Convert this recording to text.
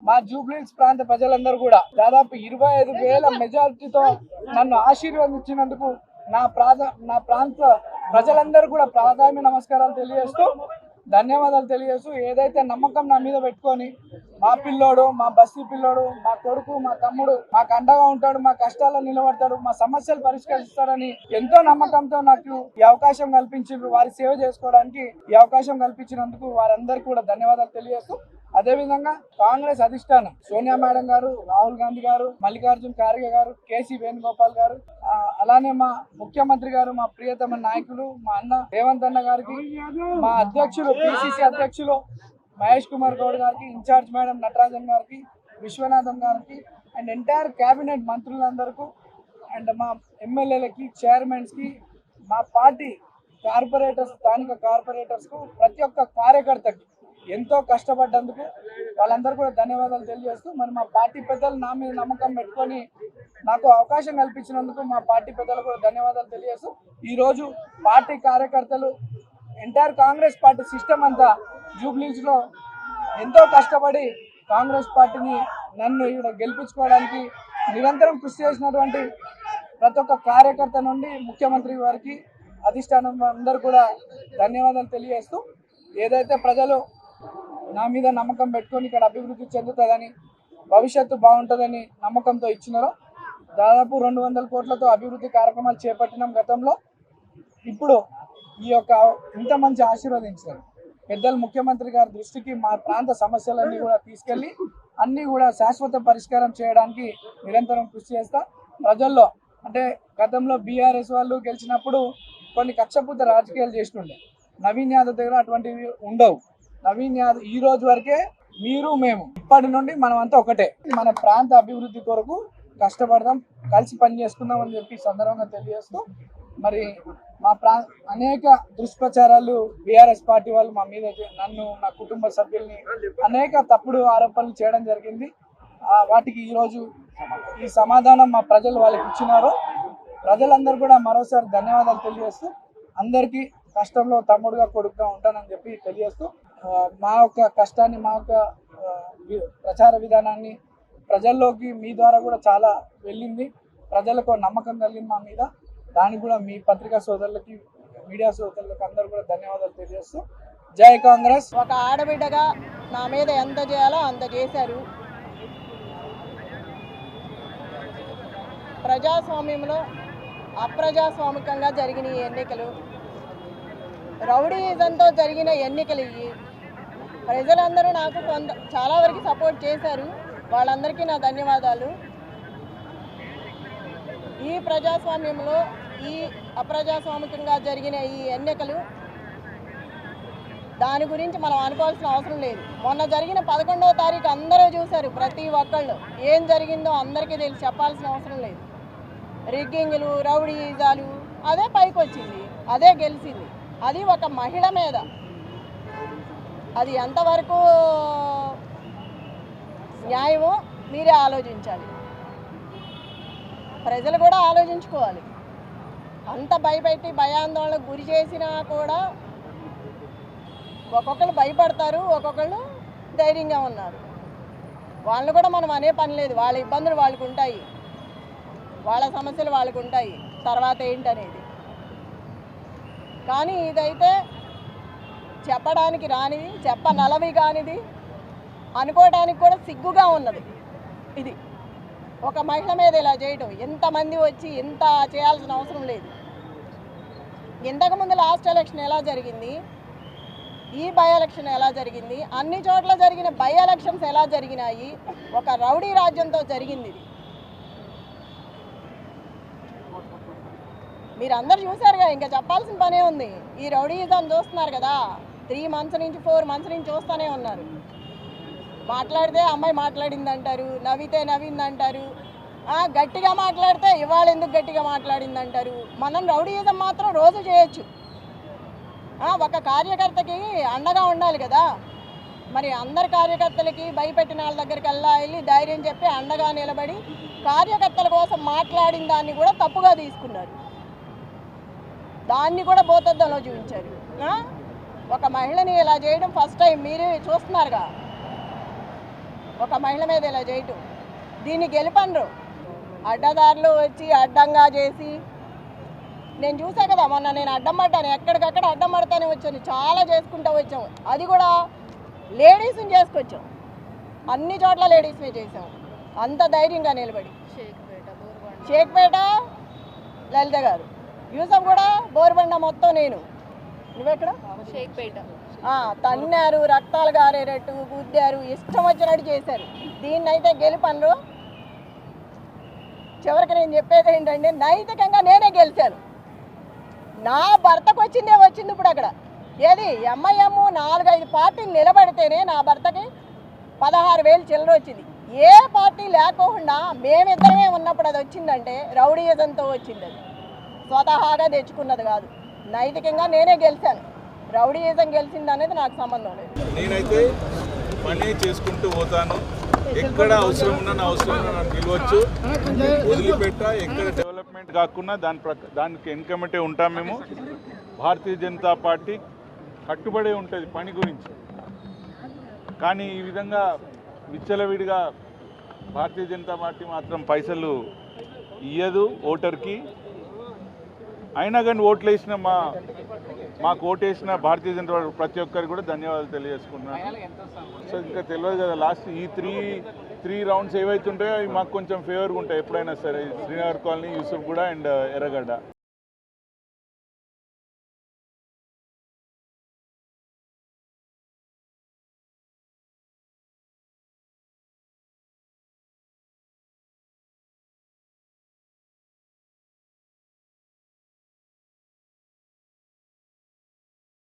మా జూబ్లీహిల్స్ ప్రాంత ప్రజలందరూ కూడా దాదాపు 25,000 మెజారిటీతో నన్ను ఆశీర్వదించినందుకు నా ప్రాంత ప్రజలందరూ కూడా ప్రాధాన్య నమస్కారాలు తెలియజేస్తూ ధన్యవాదాలు తెలియజేస్తూ ఏదైతే నమ్మకం నా మీద పెట్టుకొని మా పిల్లోడు, మా బస్తీ పిల్లోడు, మా కొడుకు, మా తమ్ముడు మాకు అండగా ఉంటాడు, మా కష్టాల్లో నిలబడతాడు, మా సమస్యలు పరిష్కరిస్తాడని ఎంతో నమ్మకంతో నాకు ఈ అవకాశం కల్పించారు. వారి సేవ చేసుకోవడానికి ఈ అవకాశం కల్పించినందుకు వారందరికీ కూడా ధన్యవాదాలు తెలియజేస్తూ అదేవిధంగా కాంగ్రెస్ అధిష్టానం సోనియా మేడం గారు, రాహుల్ గాంధీ గారు, మల్లికార్జున్ ఖార్గే గారు, కేసీ వేణుగోపాల్ గారు, అలానే మా ముఖ్యమంత్రి గారు, మా ప్రియతమ నాయకులు మా అన్న రేవంత్ అన్న గారికి, మా అధ్యక్షులు పిసిసి అధ్యక్షులు మహేష్ కుమార్ గౌడ్ గారికి, ఇన్ఛార్జ్ మేడం నటరాజన్ గారికి, విశ్వనాథం గారికి అండ్ ఎంటైర్ క్యాబినెట్ మంత్రులందరికీ అండ్ మా ఎమ్మెల్యేలకి, చైర్మన్స్కి, మా పార్టీ కార్పొరేటర్స్, స్థానిక కార్పొరేటర్స్కు, ప్రతి ఒక్క కార్యకర్తకి ఎంతో కష్టపడ్డందుకు వాళ్ళందరూ కూడా ధన్యవాదాలు తెలియజేస్తూ మరి మా పార్టీ పెద్దలు నా మీద నమ్మకం పెట్టుకొని నాకు అవకాశం కల్పించినందుకు మా పార్టీ పెద్దలకు కూడా ధన్యవాదాలు తెలియజేస్తూ ఈరోజు పార్టీ కార్యకర్తలు ఎంటైర్ కాంగ్రెస్ పార్టీ సిస్టమ్ అంతా జూబ్లీహిల్స్లో ఎంతో కష్టపడి కాంగ్రెస్ పార్టీని నన్ను ఇక్కడ గెలిపించుకోవడానికి నిరంతరం కృషి చేసినటువంటి ప్రతి ఒక్క కార్యకర్త నుండి ముఖ్యమంత్రి వారికి, అధిష్టానం అందరూ కూడా ధన్యవాదాలు తెలియజేస్తూ ఏదైతే ప్రజలు నా మీద నమ్మకం పెట్టుకొని ఇక్కడ అభివృద్ధి చెందుతుందని, భవిష్యత్తు బాగుంటుందని నమ్మకంతో ఇచ్చినారో దాదాపు 200 కోట్లతో అభివృద్ధి కార్యక్రమాలు చేపట్టినాం గతంలో. ఇప్పుడు ఈ యొక్క ఇంత మంచి ఆశీర్వదించారు పెద్దలు ముఖ్యమంత్రి గారి దృష్టికి మా ప్రాంత సమస్యలన్నీ కూడా తీసుకెళ్ళి అన్నీ కూడా శాశ్వత పరిష్కారం చేయడానికి నిరంతరం కృషి చేస్తా. ప్రజల్లో అంటే గతంలో బీఆర్ఎస్ వాళ్ళు గెలిచినప్పుడు కొన్ని కక్షపూత రాజకీయాలు చేస్తుండే, నవీన్ యాదవ్ దగ్గర అటువంటివి ఉండవు. నవీన్ యాదవ్ ఈ రోజు వరకే మీరు మేము ఇప్పటి నుండి మనం అంతా ఒకటే, మన ప్రాంత అభివృద్ధి కొరకు కష్టపడదాం, కలిసి పని చేసుకుందాం అని చెప్పి సందర్భంగా తెలియజేస్తూ మరి మా అనేక దుష్ప్రచారాలు బీఆర్ఎస్ పార్టీ వాళ్ళు మా మీద, నన్ను, నా కుటుంబ సభ్యుల్ని అనేక తప్పుడు ఆరోపణలు చేయడం జరిగింది. వాటికి ఈరోజు ఈ సమాధానం మా ప్రజలు వాళ్ళకి ఇచ్చినారు. ప్రజలందరూ కూడా మరోసారి ధన్యవాదాలు తెలియజేస్తూ అందరికీ కష్టంలో తమ్ముడుగా, కొడుకుగా ఉంటానని చెప్పి తెలియజేస్తూ మా యొక్క కష్టాన్ని, మా యొక్క ప్రచార విధానాన్ని ప్రజల్లోకి మీ ద్వారా కూడా చాలా వెళ్ళింది. ప్రజలకు నమ్మకం కలిగింది మా మీద. దానికి కూడా మీ పత్రికా సోదరులకి, మీడియా సోదరులకి అందరూ కూడా ధన్యవాదాలు తెలియజేస్తూ జై కాంగ్రెస్. ఒక ఆడబిడ్డగా నా మీద ఎంత చేయాలో అంత చేశారు. ప్రజాస్వామ్యంలో అప్రజాస్వామికంగా జరిగిన ఈ ఎన్నికలు, రౌడీయిజంతో జరిగిన ఎన్నికలు ఇవి. ప్రజలందరూ నాకు చాలా వరకు సపోర్ట్ చేశారు. వాళ్ళందరికీ నా ధన్యవాదాలు. ఈ ప్రజాస్వామ్యంలో ఈ అప్రజాస్వామికంగా జరిగిన ఈ ఎన్నికలు దాని గురించి మనం అనుకోవాల్సిన అవసరం లేదు. మొన్న జరిగిన 11వ తారీఖు అందరూ చూశారు. ప్రతి ఒక్కళ్ళు ఏం జరిగిందో అందరికీ తెలిసి చెప్పాల్సిన అవసరం లేదు. రిగ్గింగ్లు, రౌడీయిజాలు, అదే పైకి వచ్చింది, అదే గెలిచింది. అది ఒక మహిళ మీద. అది ఎంతవరకు న్యాయమో మీరే ఆలోచించాలి. ప్రజలు కూడా ఆలోచించుకోవాలి. అంత భయపెట్టి భయాందోళనకు గురి చేసినా కూడా ఒక్కొక్కరు భయపడతారు, ఒక్కొక్కళ్ళు ధైర్యంగా ఉన్నారు. వాళ్ళు కూడా మనం అనే పని లేదు. వాళ్ళ ఇబ్బందులు వాళ్ళకు ఉంటాయి, వాళ్ళ సమస్యలు వాళ్ళకు ఉంటాయి, తర్వాత ఏంటనేది. కానీ ఇదైతే చెప్పడానికి రానిది, చెప్పనలవి కానిది, అనుకోవడానికి కూడా సిగ్గుగా ఉన్నది. ఇది ఒక మహిళ మీద ఇలా చేయటం, ఎంతమంది వచ్చి ఇంత చేయాల్సిన అవసరం లేదు. ఇంతకుముందు లాస్ట్ ఎలక్షన్ ఎలా జరిగింది, ఈ బై ఎలక్షన్ ఎలా జరిగింది, అన్ని చోట్ల జరిగిన బై ఎలక్షన్స్ ఎలా జరిగినాయి, ఒక రౌడీ రాజ్యంతో జరిగింది ఇది. మీరు అందరు చూసారుగా, ఇంకా చెప్పాల్సిన పనే ఉంది. ఈ రౌడీయిజం చూస్తున్నారు కదా, 3 months నుంచి 4 months నుంచి చూస్తూనే ఉన్నారు. మాట్లాడితే అమ్మాయి మాట్లాడింది అంటారు, నవ్వితే నవ్వింది అంటారు, గట్టిగా మాట్లాడితే ఇవాళ ఎందుకు గట్టిగా మాట్లాడింది అంటారు. మనం రౌడీయిజం మాత్రం రోజు చేయొచ్చు. ఒక కార్యకర్తకి అండగా ఉండాలి కదా. మరి అందరి కార్యకర్తలకి భయపెట్టిన వాళ్ళ దగ్గరికి వెళ్ళి ధైర్యం చెప్పి అండగా నిలబడి కార్యకర్తల కోసం మాట్లాడిన దాన్ని కూడా తప్పుగా తీసుకున్నారు. దాన్ని కూడా భూతద్దంలో చూపించారు. ఒక మహిళని ఇలా చేయడం ఫస్ట్ టైం మీరు చూస్తున్నారుగా. ఒక మహిళ మీద ఇలా చేయటం. దీన్ని గెలుపండ్రు అడ్డదారులు వచ్చి అడ్డంగా చేసి, నేను చూసా కదా మొన్న, నేను అడ్డం పడ్డాను, ఎక్కడికక్కడ అడ్డం పడతానే వచ్చాను, చాలా చేసుకుంటూ వచ్చాము. అది కూడా లేడీస్ని చేసుకొచ్చాం, అన్ని చోట్ల లేడీస్నే చేసాం, అంత ధైర్యంగా నిలబడి. షేక్పేట లలిత గారు, యూసఫ్ కూడా బోర్బండ మొత్తం నేను. నువ్వెక్కడ? షేక్పేట. తన్నారు, రక్తాలు గారేటట్టు గుద్దారు, ఇష్టం వచ్చినట్టు చేశారు. దీన్నైతే గెలుపన్రు. చివరికి నేను చెప్పేది ఏంటంటే, నైతికంగా నేనే గెలిచాను. నా భర్తకు వచ్చిందే వచ్చింది. ఇప్పుడు అక్కడ ఏది ఎంఐఎం 4-5 పార్టీలు నిలబడితేనే నా భర్తకి 16,000 చిల్లర వచ్చింది. ఏ పార్టీ లేకోకుండా మేమిద్దరమే ఉన్నప్పుడు అది వచ్చిందంటే రౌడీయిజంతో వచ్చింది. అది స్వతహాగా తెచ్చుకున్నది కాదు. నైతికంగా నేనే గెలిచాను. రౌడీయిజం గెలిచింది అనేది నాకు సంబంధం లేదు. నేనైతే పని చేసుకుంటూ పోతాను. ఎక్కడ అవసరం ఉన్నా నా అవసరం ఉన్నా నన్ను నిలవచ్చు, వదిలిపెట్ట. ఎక్కడ డెవలప్మెంట్ కాకుండా దానికి వెనుకమంటే ఉంటాం మేము. భారతీయ జనతా పార్టీ కట్టుబడే ఉంటుంది పని గురించి. కానీ ఈ విధంగా విచ్చలవిడిగా భారతీయ జనతా పార్టీ మాత్రం పైసలు ఇయ్యదు ఓటర్కి. అయినా కానీ ఓట్లు వేసిన మాకు ఓటేసిన భారతీయ జనతా పార్టీ ప్రతి ఒక్కరికి కూడా ధన్యవాదాలు తెలియజేసుకుంటున్నాను. సో ఇంకా తెలియదు కదా, లాస్ట్ ఈ త్రీ రౌండ్స్ ఏవైతే ఉంటాయో అవి మాకు కొంచెం ఫేవర్గా ఉంటాయి ఎప్పుడైనా సరే. శ్రీనగర్ కాలనీ, యూసుఫ్ గూడ అండ్ ఎర్రగడ్డ.